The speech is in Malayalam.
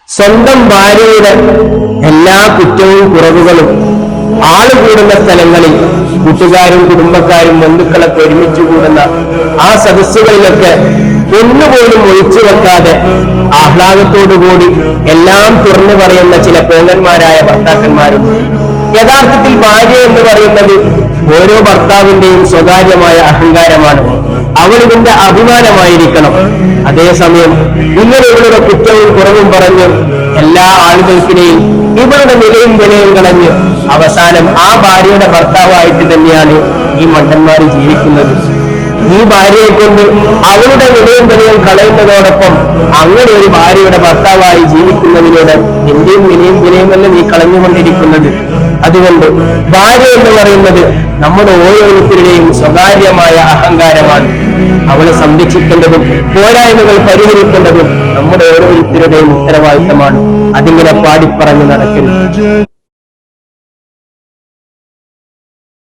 സ്വന്തം ഭാര്യയുടെ എല്ലാ കുറ്റവും കുറവുകളും ആള് കൂടുന്ന സ്ഥലങ്ങളിൽ കൂട്ടുകാരും കുടുംബക്കാരും ബന്ധുക്കളൊക്കെ ഒരുമിച്ച് കൂടുന്ന ആ സദസ്സുകളിലൊക്കെ ഒന്നുപോലും ഒഴിച്ചു വെക്കാതെ ആഹ്ലാദത്തോടുകൂടി എല്ലാം തുറന്നു പറയുന്ന ചില പോങ്ങന്മാരായ ഭർത്താക്കന്മാരും. യഥാർത്ഥത്തിൽ ഭാര്യ എന്ന് പറയുന്നത് ഓരോ ഭർത്താവിന്റെയും സ്വകാര്യമായ അഹങ്കാരമാണ്. അവൾ ഇതിന്റെ അഭിമാനമായിരിക്കണം. അതേസമയം ഇങ്ങനെ ഇവളുടെ കുറ്റവും കുറവും പറഞ്ഞ് എല്ലാ ആളുകൾക്കിടെയും ഇവളുടെ നിലയും വിലയും കളഞ്ഞ് അവസാനം ആ ഭാര്യയുടെ ഭർത്താവായിട്ട് തന്നെയാണ് ഈ മണ്ടന്മാർ ജീവിക്കുന്നത്. ഈ ഭാര്യയെ കൊണ്ട് അവളുടെ വിലയും വിലയും കളയുന്നതോടൊപ്പം അങ്ങനെ ഒരു ഭാര്യയുടെ ഭർത്താവായി ജീവിക്കുന്നതിലൂടെ എന്റെയും വിലയും വിലയുമല്ല നീ കളഞ്ഞുകൊണ്ടിരിക്കുന്നത്. അതുകൊണ്ട് ഭാര്യ എന്ന് പറയുന്നത് നമ്മുടെ ഓരോരുത്തരുടെയും സ്വകാര്യമായ അഹങ്കാരമാണ്. അവളെ സംരക്ഷിക്കേണ്ടതും പോരായ്മകൾ പരിഹരിക്കേണ്ടതും നമ്മുടെ ഓരോരുത്തരുടെയും ഉത്തരവാദിത്തമാണ്. അതിങ്ങനെ പാടിപ്പറഞ്ഞ് നടക്കരുത്.